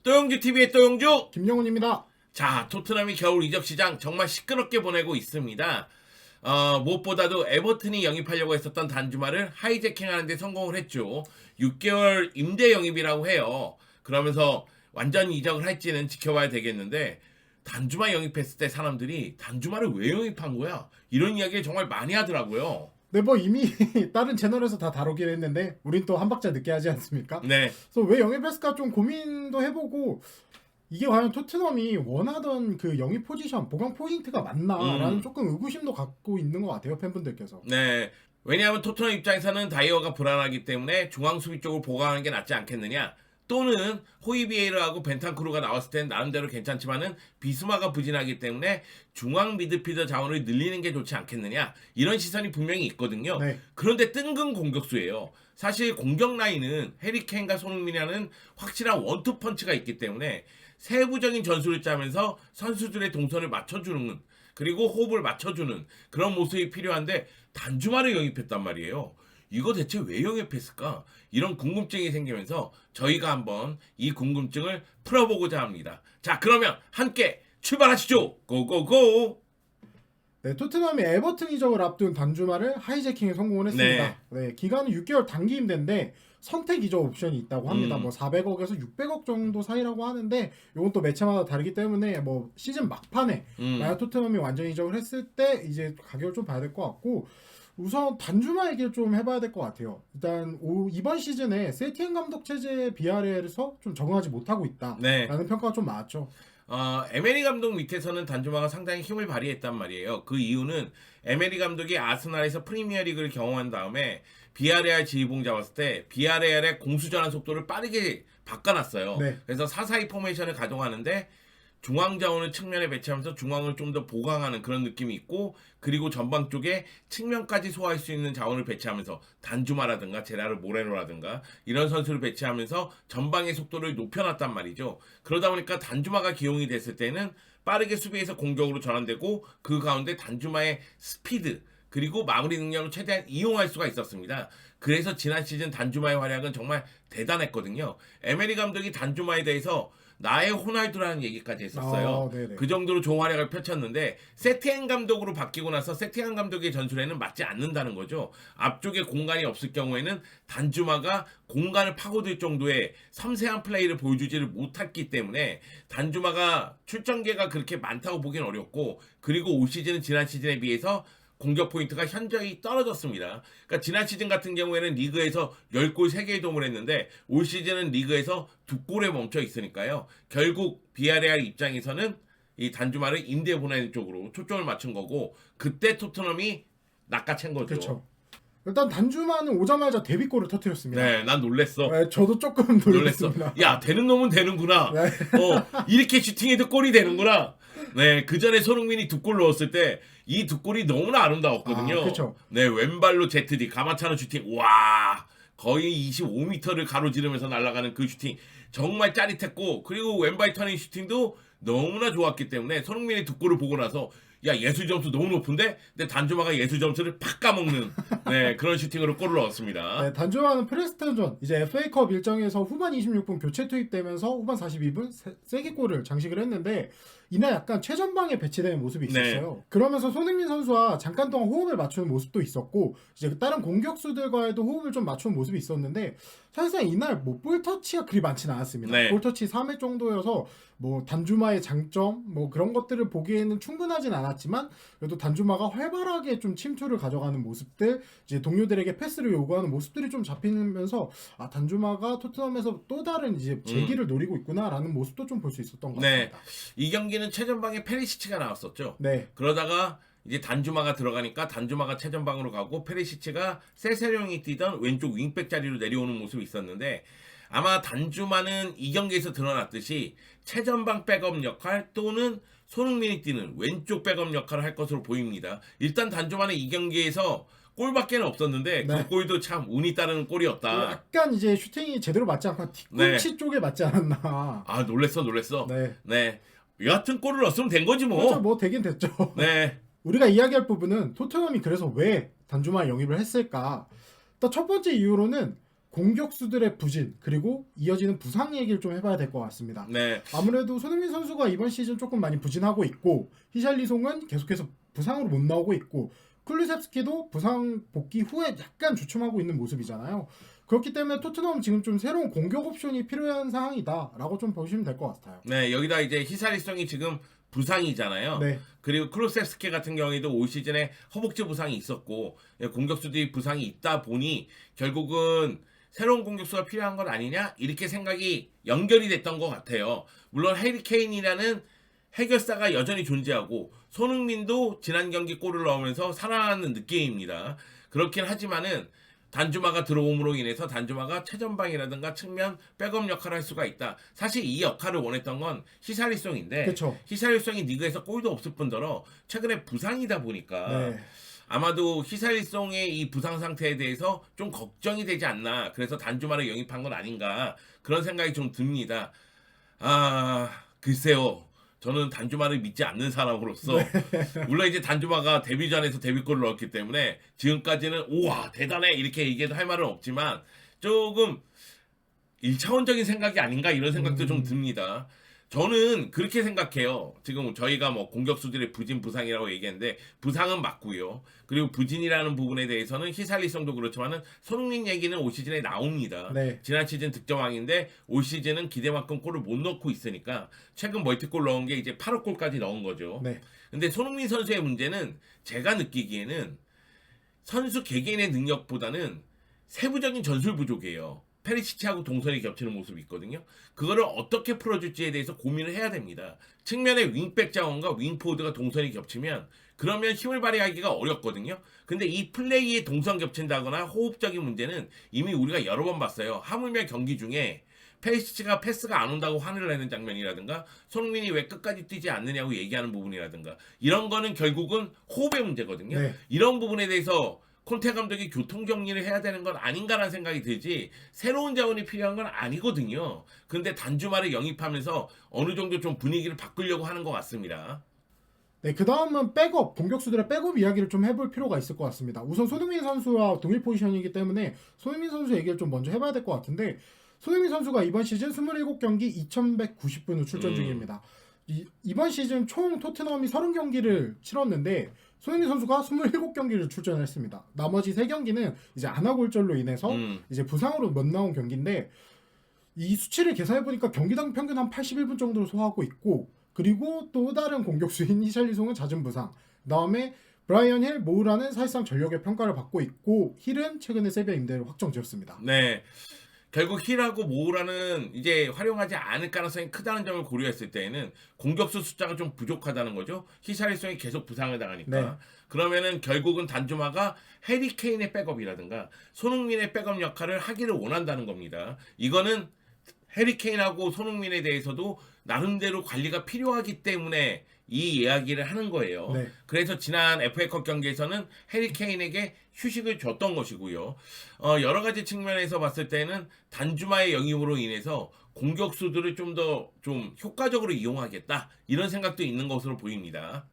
또영주TV의 또영주! 김영훈입니다. 자, 토트넘이 겨울 이적 시장 정말 시끄럽게 보내고 있습니다. 무엇보다도 에버튼이 영입하려고 했었던 단주마를 하이제킹하는 데 성공을 했죠. 6개월 임대 영입이라고 해요. 그러면서 완전 이적을 할지는 지켜봐야 되겠는데, 단주마 영입했을 때 사람들이 단주마를 왜 영입한 거야? 이런 이야기를 정말 많이 하더라고요. 네, 뭐 이미 다른 채널에서 다 다루긴 했는데 우린 또 한 박자 늦게 하지 않습니까? 네. 그래서 왜 영입했을까 좀 고민도 해보고, 이게 과연 토트넘이 원하던 그 영입 포지션, 보강 포인트가 맞나라는 조금 의구심도 갖고 있는 것 같아요, 팬분들께서. 네. 왜냐하면 토트넘 입장에서는 다이어가 불안하기 때문에 중앙 수비 쪽을 보강하는 게 낫지 않겠느냐. 또는 호이비에르하고 벤탄쿠르가 나왔을 때는 나름대로 괜찮지만은 비스마가 부진하기 때문에 중앙 미드필더 자원을 늘리는 게 좋지 않겠느냐. 이런 시선이 분명히 있거든요. 네. 그런데 뜬금 공격수예요. 사실 공격 라인은 해리케인과 손흥민이라는 확실한 원투 펀치가 있기 때문에 세부적인 전술을 짜면서 선수들의 동선을 맞춰주는, 그리고 호흡을 맞춰주는 그런 모습이 필요한데 단주마를 영입했단 말이에요. 이거 대체 왜 영입했을까? 이런 궁금증이 생기면서 저희가 한번 이 궁금증을 풀어보고자 합니다. 자, 그러면 함께 출발하시죠. 고고고! 네, 토트넘이 에버튼 이적을 앞둔 단주마를 하이제킹에 성공을 했습니다. 네, 기간은 6개월 단기 임대인데 선택 이적 옵션이 있다고 합니다. 뭐 400억에서 600억 정도 사이라고 하는데 이건 또 매체마다 다르기 때문에 뭐 시즌 막판에 만약 토트넘이 완전 이적을 했을 때 이제 가격을 좀 봐야 될 것 같고, 우선 단주마 얘기를 좀 해봐야 될 것 같아요. 일단 이번 시즌에 세티엔 감독 체제의 BRL에서 좀 적응하지 못하고 있다라는 네. 평가가 좀 많았죠. 에메리 감독 밑에서는 단주마가 상당히 힘을 발휘했단 말이에요. 그 이유는 에메리 감독이 아스날에서 프리미어리그를 경험한 다음에 BRL 지휘봉 잡았을 때 BRL의 공수전환 속도를 빠르게 바꿔놨어요. 네. 그래서 4-4-2 포메이션을 가동하는데 중앙 자원을 측면에 배치하면서 중앙을 좀 더 보강하는 그런 느낌이 있고, 그리고 전방 쪽에 측면까지 소화할 수 있는 자원을 배치하면서 단주마라든가 제라르 모레노라든가 이런 선수를 배치하면서 전방의 속도를 높여놨단 말이죠. 그러다 보니까 단주마가 기용이 됐을 때는 빠르게 수비에서 공격으로 전환되고, 그 가운데 단주마의 스피드 그리고 마무리 능력을 최대한 이용할 수가 있었습니다. 그래서 지난 시즌 단주마의 활약은 정말 대단했거든요. 에메리 감독이 단주마에 대해서 나의 호날두라는 얘기까지 했었어요. 그 정도로 좋은 활약을 펼쳤는데 세티엔 감독으로 바뀌고 나서 세티엔 감독의 전술에는 맞지 않는다는 거죠. 앞쪽에 공간이 없을 경우에는 단주마가 공간을 파고들 정도의 섬세한 플레이를 보여주지를 못했기 때문에 단주마가 출전계가 그렇게 많다고 보기는 어렵고, 그리고 올 시즌은 지난 시즌에 비해서 공격 포인트가 현저히 떨어졌습니다. 그러니까 지난 시즌 같은 경우에는 리그에서 10골 3개의 도움을 했는데 올 시즌은 리그에서 2골에 멈춰 있으니까요. 결국 비아레알 입장에서는 이 단주마를 임대 보내는 쪽으로 초점을 맞춘 거고, 그때 토트넘이 낚아챈 거죠. 그렇죠. 일단 단주마는 오자마자 데뷔골을 터뜨렸습니다. 네, 난 놀랬어. 네, 저도 조금 놀랐습니다. 야, 되는 놈은 되는구나. 네. 이렇게 슈팅해도 골이 되는구나. 네, 그 전에 손흥민이 2골 넣었을 때 이 2골이 너무나 아름다웠거든요. 그렇죠. 네, 왼발로 ZD 가마차는 슈팅. 와, 거의 25m를 가로지르면서 날아가는 그 슈팅 정말 짜릿했고, 그리고 왼발 터닝 슈팅도 너무나 좋았기 때문에 손흥민의 2골을 보고 나서 야, 예술 점수 너무 높은데? 근데 단주마가 예술 점수를 팍 까먹는 그런 슈팅으로 골을 넣었습니다. 네, 단주마는 프레스턴전 이제 FA컵 일정에서 후반 26분 교체 투입되면서 후반 42분 세개 골을 장식을 했는데, 이날 약간 최전방에 배치되는 모습이 있었어요. 네. 그러면서 손흥민 선수와 잠깐 동안 호흡을 맞추는 모습도 있었고, 이제 다른 공격수들과도 호흡을 좀 맞추는 모습이 있었는데, 사실상 이날 뭐 볼터치가 그리 많지는 않았습니다. 네. 볼터치 3회 정도여서 뭐 단주마의 장점 뭐 그런 것들을 보기에는 충분하진 않았지만, 그래도 단주마가 활발하게 좀 침투를 가져가는 모습들, 이제 동료들에게 패스를 요구하는 모습들이 좀 잡히면서 단주마가 토트넘에서 또 다른 이제 재기를 노리고 있구나라는 모습도 좀 볼 수 있었던 것 같습니다. 이 경기는 최전방에 페리시치가 나왔었죠. 네. 그러다가 이제 단주마가 들어가니까 단주마가 최전방으로 가고 페리시치가 세세령이 뛰던 왼쪽 윙백 자리로 내려오는 모습이 있었는데, 아마 단주마는 이 경기에서 드러났듯이 최전방 백업 역할 또는 손흥민이 뛰는 왼쪽 백업 역할을 할 것으로 보입니다. 일단 단주마는 이 경기에서 골밖에 없었는데 그 골도 참 운이 따르는 골이었다. 약간 이제 슈팅이 제대로 맞지 않고 뒤꿈치 쪽에 맞지 않았나. 놀랬어. 네. 여하튼 골을 넣었으면 된 거지 뭐. 그렇죠, 뭐 되긴 됐죠. 네. 우리가 이야기할 부분은 토트넘이 그래서 왜 단주마 영입을 했을까. 첫 번째 이유로는 공격수들의 부진 그리고 이어지는 부상 얘기를 좀 해봐야 될 것 같습니다. 네. 아무래도 손흥민 선수가 이번 시즌 조금 많이 부진하고 있고 히샬리송은 계속해서 부상으로 못 나오고 있고 쿨루셉스키도 부상 복귀 후에 약간 주춤하고 있는 모습이잖아요. 그렇기 때문에 토트넘은 지금 좀 새로운 공격 옵션이 필요한 상황이다라고 좀 보시면 될 것 같아요. 네, 여기다 이제 히사리송이 지금 부상이잖아요. 네. 그리고 클로셉스키 같은 경우에도 올 시즌에 허벅지 부상이 있었고 공격수들이 부상이 있다 보니 결국은 새로운 공격수가 필요한 건 아니냐 이렇게 생각이 연결이 됐던 것 같아요. 물론 해리 케인이라는 해결사가 여전히 존재하고 손흥민도 지난 경기 골을 넣으면서 살아나는 느낌입니다. 그렇긴 하지만은 단주마가 들어옴으로 인해서 단주마가 최전방이라든가 측면 백업 역할을 할 수가 있다. 사실 이 역할을 원했던 건 히샬리송인데 그쵸. 히샬리송이 리그에서 골도 없을 뿐더러 최근에 부상이다 보니까 네. 아마도 히샬리송의 이 부상 상태에 대해서 좀 걱정이 되지 않나. 그래서 단주마를 영입한 건 아닌가 그런 생각이 좀 듭니다. 글쎄요. 저는 단주마를 믿지 않는 사람으로서 물론 이제 단주마가 데뷔전에서 데뷔골을 넣었기 때문에 지금까지는 우와 대단해 이렇게 얘기해도 할 말은 없지만 조금 1차원적인 생각이 아닌가 이런 생각도 좀 듭니다. 저는 그렇게 생각해요. 지금 저희가 뭐 공격수들의 부진 부상이라고 얘기했는데 부상은 맞고요. 그리고 부진이라는 부분에 대해서는 히살리성도 그렇지만은 손흥민 얘기는 올 시즌에 나옵니다. 네. 지난 시즌 득점왕인데 올 시즌은 기대만큼 골을 못 넣고 있으니까 최근 멀티골 넣은 게 이제 8호 골까지 넣은 거죠. 네. 근데 손흥민 선수의 문제는 제가 느끼기에는 선수 개개인의 능력보다는 세부적인 전술 부족이에요. 페리시치하고 동선이 겹치는 모습이 있거든요. 그거를 어떻게 풀어줄지에 대해서 고민을 해야 됩니다. 측면에 윙백 자원과 윙포드가 동선이 겹치면 그러면 힘을 발휘하기가 어렵거든요. 근데 이 플레이에 동선 겹친다거나 호흡적인 문제는 이미 우리가 여러 번 봤어요. 하물며 경기 중에 페리시치가 패스가 안 온다고 화를 내는 장면이라든가 손흥민이 왜 끝까지 뛰지 않느냐고 얘기하는 부분이라든가 이런 거는 결국은 호흡의 문제거든요. 네. 이런 부분에 대해서 콘테 감독이 교통 정리를 해야 되는 건 아닌가라는 생각이 들지 새로운 자원이 필요한 건 아니거든요. 근데 단주마를 영입하면서 어느 정도 좀 분위기를 바꾸려고 하는 것 같습니다. 네, 그 다음은 백업, 공격수들의 백업 이야기를 좀 해볼 필요가 있을 것 같습니다. 우선 손흥민 선수와 동일 포지션이기 때문에 손흥민 선수 얘기를 좀 먼저 해봐야 될 것 같은데 손흥민 선수가 이번 시즌 27경기 2190분을 출전 중입니다. 이번 시즌 총 토트넘이 30경기를 치렀는데 손흥민 선수가 27경기를 출전했습니다. 나머지 3경기는 이제 안아골절로 인해서 이제 부상으로 못 나온 경기인데 이 수치를 계산해 보니까 경기당 평균 한 81분 정도를 소화하고 있고 그리고 또 다른 공격수인 히샬리송은 잦은 부상. 그다음에 브라이언 힐, 모우라는 사실상 전력의 평가를 받고 있고 힐은 최근에 세비야 임대를 확정지었습니다. 네. 결국 힐하고 모우라는 이제 활용하지 않을 가능성이 크다는 점을 고려했을 때에는 공격수 숫자가 좀 부족하다는 거죠. 히샬리송이 계속 부상을 당하니까. 네. 그러면은 결국은 단주마가 해리 케인의 백업이라든가 손흥민의 백업 역할을 하기를 원한다는 겁니다. 이거는 해리 케인하고 손흥민에 대해서도 나름대로 관리가 필요하기 때문에 이 이야기를 하는 거예요. 네. 그래서 지난 FA컵 경기에서는 해리 케인에게 휴식을 줬던 것이고요. 여러 가지 측면에서 봤을 때는 단주마의 영입으로 인해서 공격수들을 좀 더 좀 효과적으로 이용하겠다 이런 생각도 있는 것으로 보입니다.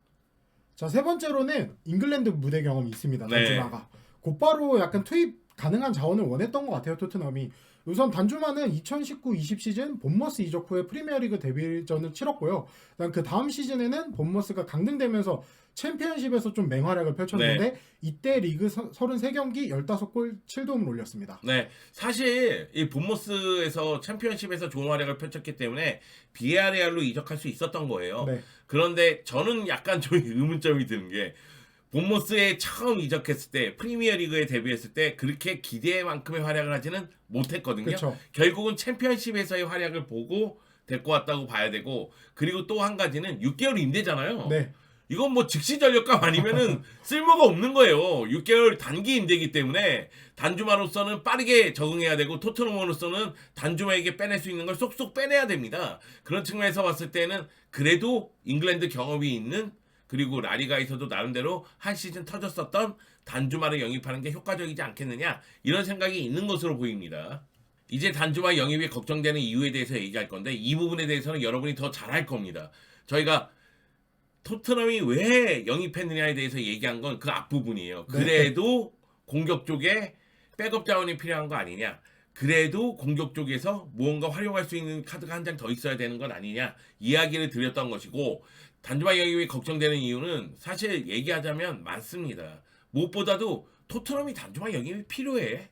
자, 세 번째로는 잉글랜드 무대 경험이 있습니다. 네. 단주마가 곧바로 약간 투입 가능한 자원을 원했던 것 같아요. 토트넘이. 우선 단주마는 2019-20 시즌 본머스 이적 후에 프리미어리그 데뷔전을 치렀고요. 그 다음 시즌에는 본머스가 강등되면서 챔피언십에서 좀 맹활약을 펼쳤는데 이때 리그 33경기 15골 7도움을 올렸습니다. 네, 사실 이 본머스에서 챔피언십에서 좋은 활약을 펼쳤기 때문에 비에아레알로 이적할 수 있었던 거예요. 네. 그런데 저는 약간 좀 의문점이 드는 게 본머스에 처음 이적했을 때 프리미어리그에 데뷔했을 때 그렇게 기대만큼의 활약을 하지는 못했거든요. 그쵸. 결국은 챔피언십에서의 활약을 보고 데리고 왔다고 봐야 되고 그리고 또 한 가지는 6개월 임대잖아요. 네. 이건 뭐 즉시 전력감 아니면은 쓸모가 없는 거예요. 6개월 단기 임대이기 때문에 단주마로서는 빠르게 적응해야 되고 토트넘으로서는 단주마에게 빼낼 수 있는 걸 쏙쏙 빼내야 됩니다. 그런 측면에서 봤을 때는 그래도 잉글랜드 경험이 있는 그리고 라리가에서도 나름대로 한 시즌 터졌었던 단주마를 영입하는 게 효과적이지 않겠느냐 이런 생각이 있는 것으로 보입니다. 이제 단주마 영입이 걱정되는 이유에 대해서 얘기할 건데 이 부분에 대해서는 여러분이 더 잘할 겁니다. 저희가 토트넘이 왜 영입했느냐에 대해서 얘기한 건 그 앞부분이에요. 그래도 공격 쪽에 백업 자원이 필요한 거 아니냐. 그래도 공격 쪽에서 무언가 활용할 수 있는 카드가 한 장 더 있어야 되는 건 아니냐 이야기를 드렸던 것이고 단주마 영입이 걱정되는 이유는 사실 얘기하자면 많습니다. 무엇보다도 토트넘이 단주마 영입이 필요해.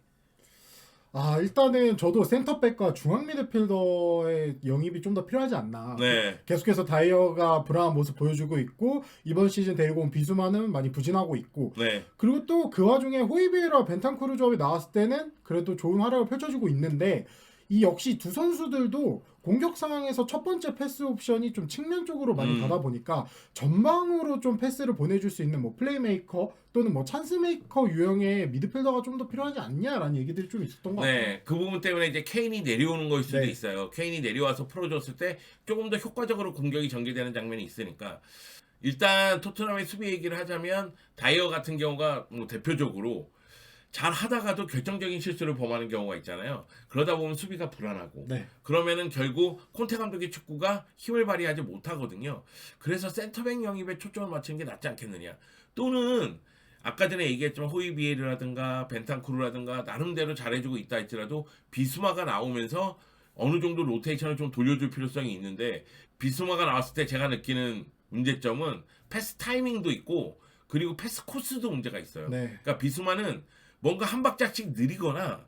일단은 저도 센터백과 중앙 미드필더의 영입이 좀 더 필요하지 않나. 네. 계속해서 다이어가 불안한 모습 보여주고 있고 이번 시즌 데리고 온 비수마는 많이 부진하고 있고 네. 그리고 또 그 와중에 호이비에라 벤탄쿠르 조합이 나왔을 때는 그래도 좋은 활약을 펼쳐주고 있는데 이 역시 두 선수들도 공격 상황에서 첫 번째 패스 옵션이 좀 측면 쪽으로 많이 가다 보니까 전방으로 좀 패스를 보내줄 수 있는 뭐 플레이메이커 또는 뭐 찬스메이커 유형의 미드필더가 좀 더 필요하지 않냐라는 얘기들이 좀 있었던 것 같아요. 네, 그 부분 때문에 이제 케인이 내려오는 거일 수도 네. 있어요. 케인이 내려와서 풀어줬을 때 조금 더 효과적으로 공격이 전개되는 장면이 있으니까 일단 토트넘의 수비 얘기를 하자면 다이어 같은 경우가 뭐 대표적으로 잘 하다가도 결정적인 실수를 범하는 경우가 있잖아요. 그러다 보면 수비가 불안하고 네. 그러면은 결국 콘테 감독의 축구가 힘을 발휘하지 못하거든요. 그래서 센터백 영입에 초점을 맞추는 게 낫지 않겠느냐. 또는 아까 전에 얘기했지만 호이비에르라든가 벤탄쿠르라든가 나름대로 잘해주고 있다 할지라도 비수마가 나오면서 어느 정도 로테이션을 좀 돌려줄 필요성이 있는데 비수마가 나왔을 때 제가 느끼는 문제점은 패스 타이밍도 있고 그리고 패스 코스도 문제가 있어요. 네. 그러니까 비수마는 뭔가 한 박자씩 느리거나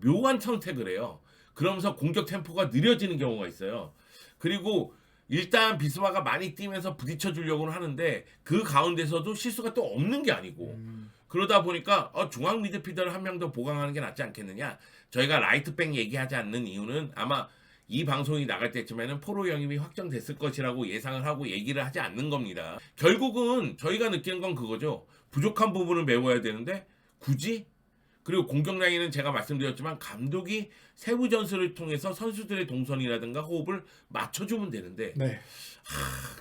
묘한 선택을 해요. 그러면서 공격 템포가 느려지는 경우가 있어요. 그리고 일단 비스마가 많이 뛰면서 부딪혀 주려고는 하는데 그 가운데서도 실수가 또 없는 게 아니고 그러다 보니까 중앙 미드필더를 한 명 더 보강하는 게 낫지 않겠느냐. 저희가 라이트백 얘기하지 않는 이유는 아마 이 방송이 나갈 때쯤에는 포로 영입이 확정됐을 것이라고 예상을 하고 얘기를 하지 않는 겁니다. 결국은 저희가 느끼는 건 그거죠. 부족한 부분을 메워야 되는데 굳이? 그리고 공격 라인은 제가 말씀드렸지만 감독이 세부 전술을 통해서 선수들의 동선이라든가 호흡을 맞춰주면 되는데 네.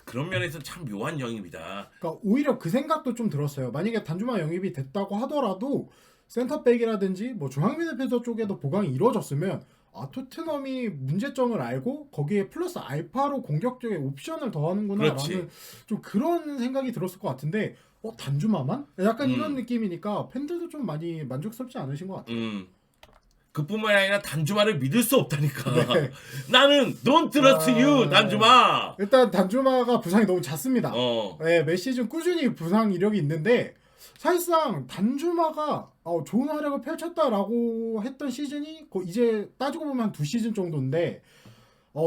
그런 면에서 참 묘한 영입이다. 그러니까 오히려 그 생각도 좀 들었어요. 만약에 단주마 영입이 됐다고 하더라도 센터백이라든지 뭐 중앙 미드필더 쪽에도 보강이 이루어졌으면 토트넘이 문제점을 알고 거기에 플러스 알파로 공격적인 옵션을 더하는구나라는 그렇지. 좀 그런 생각이 들었을 것 같은데 단주마만? 약간 이런 느낌이니까 팬들도 좀 많이 만족스럽지 않으신 것 같아요. 그뿐만 아니라 단주마를 믿을 수 없다니까. 네. 나는 don't trust you 단주마. 일단 단주마가 부상이 너무 잦습니다. 어. 네, 매 시즌 꾸준히 부상 이력이 있는데 사실상 단주마가 좋은 활약을 펼쳤다라고 했던 시즌이 이제 따지고 보면 한 2시즌 정도인데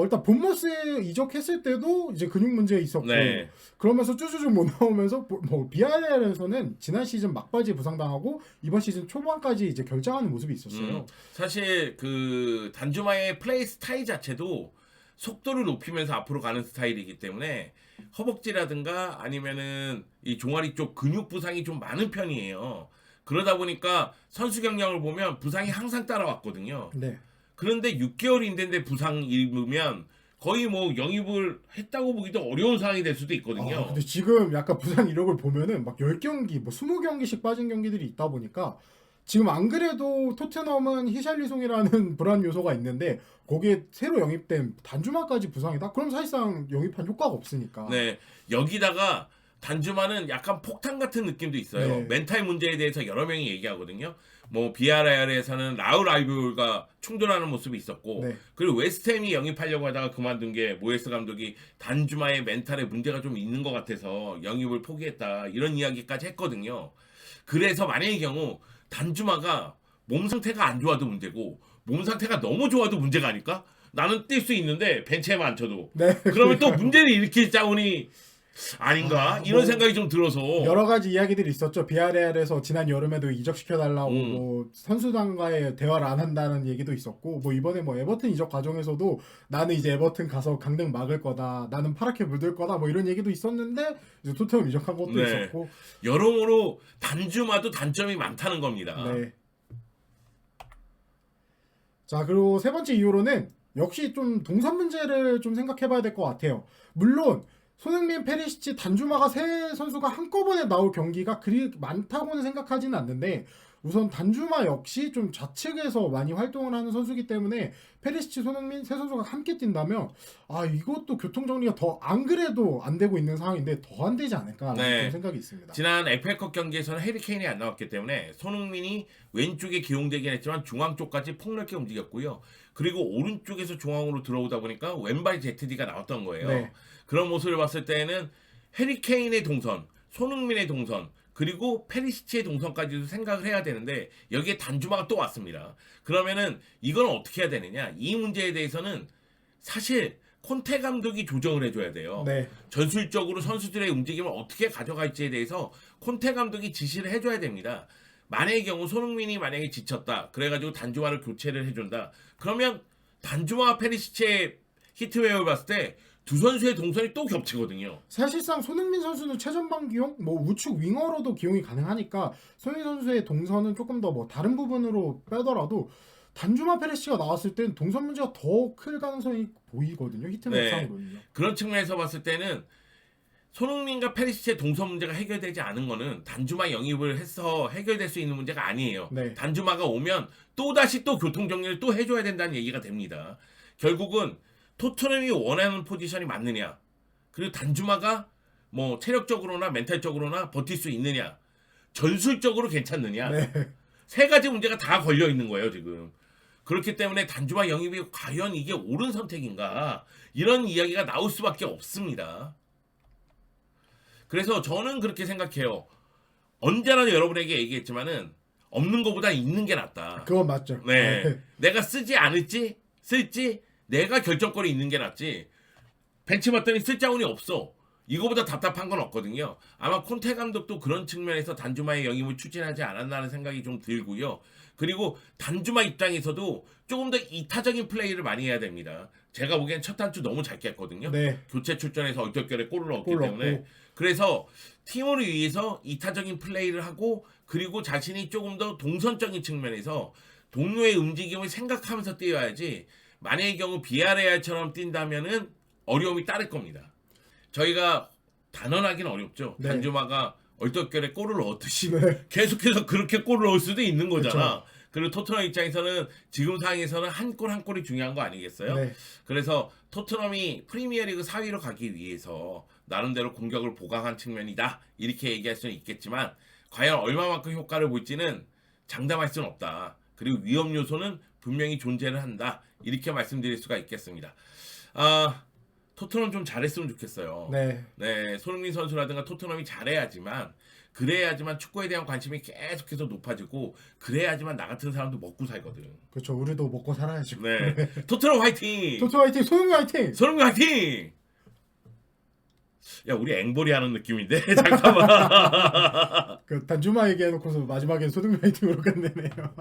일단 본머스에 이적했을 때도 이제 근육 문제 있었고 네. 그러면서 쭈쭈쭈 못 나오면서 뭐 비아레알에서는 지난 시즌 막바지 부상당하고 이번 시즌 초반까지 이제 결장하는 모습이 있었어요. 사실 그 단주마의 플레이 스타일 자체도 속도를 높이면서 앞으로 가는 스타일이기 때문에 허벅지라든가 아니면은 이 종아리 쪽 근육 부상이 좀 많은 편이에요. 그러다 보니까 선수 경력을 보면 부상이 항상 따라왔거든요. 네. 그런데 6개월인데 부상 입으면 거의 뭐 영입을 했다고 보기도 어려운 상황이 될 수도 있거든요. 근데 지금 약간 부상 이력을 보면은 막 10경기, 뭐 20경기씩 빠진 경기들이 있다 보니까 지금 안 그래도 토트넘은 히샬리송이라는 불안 요소가 있는데 거기에 새로 영입된 단주마까지 부상이다? 그럼 사실상 영입한 효과가 없으니까. 네, 여기다가 단주마는 약간 폭탄 같은 느낌도 있어요. 네. 멘탈 문제에 대해서 여러 명이 얘기하거든요. 뭐 비아레알에서는 라울 알비올과 충돌하는 모습이 있었고 네. 그리고 웨스트햄이 영입하려고 하다가 그만둔 게 모예스 감독이 단주마의 멘탈에 문제가 좀 있는 것 같아서 영입을 포기했다 이런 이야기까지 했거든요. 그래서 만약의 경우 단주마가 몸 상태가 안 좋아도 문제고 몸 상태가 너무 좋아도 문제가 아닐까? 나는 뛸 수 있는데 벤치에만 앉혀도 네. 그러면 또 문제를 일으킬 자원이 아닌가? 이런 뭐 생각이 좀 들어서 여러 가지 이야기들이 있었죠. 비아레알에서 지난 여름에도 이적시켜달라고 뭐 선수단과의 대화를 안 한다는 얘기도 있었고 뭐 이번에 뭐 에버튼 이적 과정에서도 나는 이제 에버튼 가서 강등 막을 거다. 나는 파랗게 물들 거다. 뭐 이런 얘기도 있었는데 이제 토트넘 이적한 것도 네. 있었고 여러모로 단주마도 단점이 많다는 겁니다. 네. 자 그리고 세 번째 이유로는 역시 좀 동선 문제를 좀 생각해봐야 될 것 같아요. 물론 손흥민, 페리시치, 단주마가 세 선수가 한꺼번에 나올 경기가 그리 많다고는 생각하지는 않는데 우선 단주마 역시 좀 좌측에서 많이 활동을 하는 선수이기 때문에 페리시치, 손흥민 세 선수가 함께 뛴다면 이것도 교통 정리가 더 안 그래도 안 되고 있는 상황인데 더 안 되지 않을까라는 네. 그런 생각이 있습니다. 지난 FA컵 경기에서는 해리케인이 안 나왔기 때문에 손흥민이 왼쪽에 기용되긴 했지만 중앙 쪽까지 폭넓게 움직였고요. 그리고 오른쪽에서 중앙으로 들어오다 보니까 왼발 ZD가 나왔던 거예요. 네. 그런 모습을 봤을 때는 해리케인의 동선, 손흥민의 동선, 그리고 페리시치의 동선까지도 생각을 해야 되는데 여기에 단주마가 또 왔습니다. 그러면은 이건 어떻게 해야 되느냐? 이 문제에 대해서는 사실 콘테 감독이 조정을 해줘야 돼요. 네. 전술적으로 선수들의 움직임을 어떻게 가져갈지에 대해서 콘테 감독이 지시를 해줘야 됩니다. 만약의 경우 손흥민이 만약에 지쳤다. 그래가지고 단주마를 교체를 해준다. 그러면 단주마와 페리시치의 히트웨어를 봤을 때 두 선수의 동선이 또 겹치거든요. 사실상 손흥민 선수는 최전방 기용, 뭐 우측 윙어로도 기용이 가능하니까 손흥민 선수의 동선은 조금 더 뭐 다른 부분으로 빼더라도 단주마 페레시가 나왔을 땐 동선 문제가 더 클 가능성이 보이거든요. 히트맵상으로는요. 그런 측면에서 봤을 때는 손흥민과 페리시치의 동선 문제가 해결되지 않은 거는 단주마 영입을 해서 해결될 수 있는 문제가 아니에요. 네. 단주마가 오면 또다시 또 교통정리를 또 해줘야 된다는 얘기가 됩니다. 결국은 토트넘이 원하는 포지션이 맞느냐, 그리고 단주마가 뭐 체력적으로나 멘탈적으로나 버틸 수 있느냐, 전술적으로 괜찮느냐, 네. 세 가지 문제가 다 걸려 있는 거예요 지금. 그렇기 때문에 단주마 영입이 과연 이게 옳은 선택인가, 이런 이야기가 나올 수밖에 없습니다. 그래서 저는 그렇게 생각해요. 언제나 여러분에게 얘기했지만은 없는 것보다 있는 게 낫다. 그건 맞죠. 네. 내가 쓰지 않을지 쓸지 내가 결정권이 있는 게 낫지. 벤치 봤더니 쓸 자원이 없어. 이거보다 답답한 건 없거든요. 아마 콘테 감독도 그런 측면에서 단주마의 영입을 추진하지 않았나 하는 생각이 좀 들고요. 그리고 단주마 입장에서도 조금 더 이타적인 플레이를 많이 해야 됩니다. 제가 보기엔 첫 단추 너무 잘 깼거든요. 네. 교체 출전해서 얼떨결에 골을 넣었기 골 때문에. 넣고. 그래서 팀을 위해서 이타적인 플레이를 하고, 그리고 자신이 조금 더 동선적인 측면에서 동료의 움직임을 생각하면서 뛰어야지, 만약의 경우 비아레알처럼 뛴다면은 어려움이 따를 겁니다. 저희가 단언하기는 어렵죠. 네. 단주마가 얼떨결에 골을 넣었듯이 네. 계속해서 그렇게 골을 넣을 수도 있는 거잖아. 그쵸. 그리고 토트넘 입장에서는 지금 상황에서는 한 골 한 골이 중요한 거 아니겠어요? 네. 그래서 토트넘이 프리미어리그 4위로 가기 위해서 나름대로 공격을 보강한 측면이다, 이렇게 얘기할 수는 있겠지만 과연 얼마만큼 효과를 볼지는 장담할 수는 없다. 그리고 위험 요소는 분명히 존재를 한다, 이렇게 말씀드릴 수가 있겠습니다. 토트넘 좀 잘했으면 좋겠어요. 네. 손흥민 선수라든가 토트넘이 잘해야지만, 그래야지만 축구에 대한 관심이 계속해서 높아지고, 그래야지만 나 같은 사람도 먹고 살거든. 그렇죠. 우리도 먹고 살아야죠. 네. 토트넘 화이팅! 토트 화이팅, 손흥민 화이팅. 손흥민 화이팅! 야, 우리 앵벌이 하는 느낌인데? 잠깐만. 그 단주마 얘기해놓고서 마지막에 손흥민 화이팅으로 끝내네요.